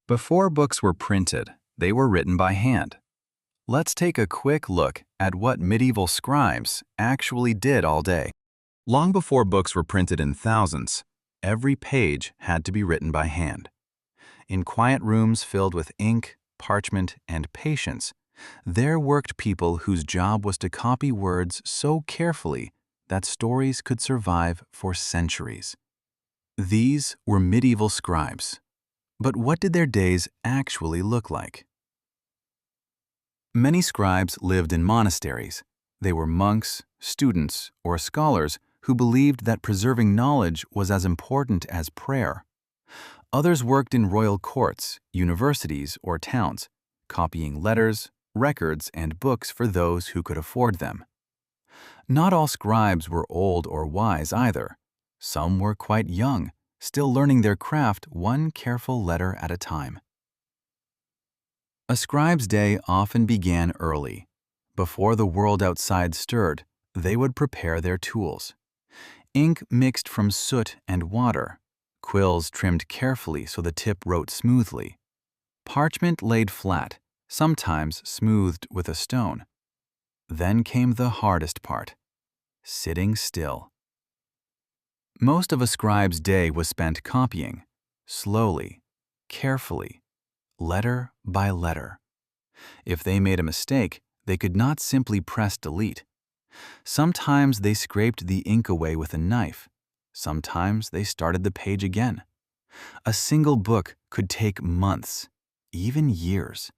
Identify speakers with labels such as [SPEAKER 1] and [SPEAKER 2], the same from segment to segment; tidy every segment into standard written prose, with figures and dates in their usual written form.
[SPEAKER 1] Before books were printed, they were written by hand. Let's take a quick look at what medieval scribes actually did all day. Long before books were printed in thousands, every page had to be written by hand. In quiet rooms filled with ink, parchment, and patience, there worked people whose job was to copy words so carefully that stories could survive for centuries. These were medieval scribes. But what did their days actually look like? Many scribes lived in monasteries. They were monks, students, or scholars who believed that preserving knowledge was as important as prayer. Others worked in royal courts, universities, or towns, copying letters, records, and books for those who could afford them. Not all scribes were old or wise either. Some were quite young, still learning their craft one careful letter at a time. A scribe's day often began early. Before the world outside stirred, they would prepare their tools. Ink mixed from soot and water, quills trimmed carefully so the tip wrote smoothly, parchment laid flat, sometimes smoothed with a stone. Then came the hardest part, sitting still. Most of a scribe's day was spent copying, slowly, carefully, letter by letter. If they made a mistake, they could not simply press delete. Sometimes they scraped the ink away with a knife. Sometimes they started the page again. A single book could take months, even years.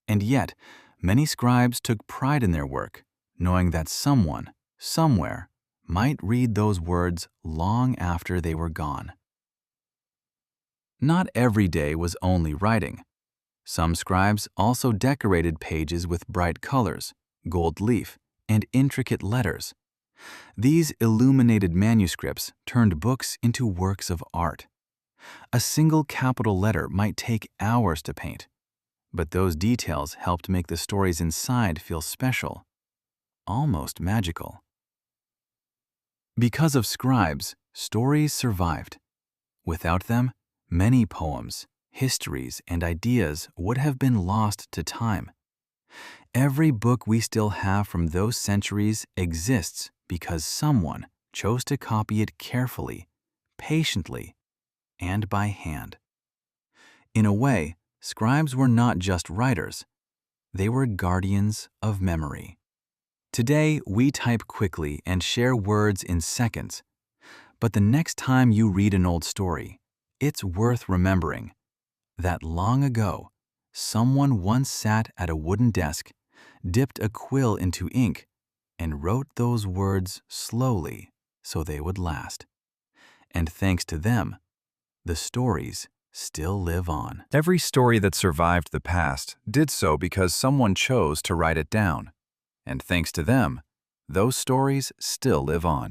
[SPEAKER 1] And yet, many scribes took pride in their work, knowing that someone, somewhere, might read those words long after they were gone. Not every day was only writing. Some scribes also decorated pages with bright colors, gold leaf, and intricate letters. These illuminated manuscripts turned books into works of art. A single capital letter might take hours to paint, but those details helped make the stories inside feel special, almost magical. Because of scribes, stories survived. Without them, many poems, histories, and ideas would have been lost to time. Every book we still have from those centuries exists because someone chose to copy it carefully, patiently, and by hand. In a way, scribes were not just writers. They were guardians of memory. Today, we type quickly and share words in seconds. But the next time you read an old story, it's worth remembering that long ago, someone once sat at a wooden desk, dipped a quill into ink, and wrote those words slowly so they would last. And thanks to them, the stories still live on. Every story that survived the past did so because someone chose to write it down. And thanks to them, those stories still live on.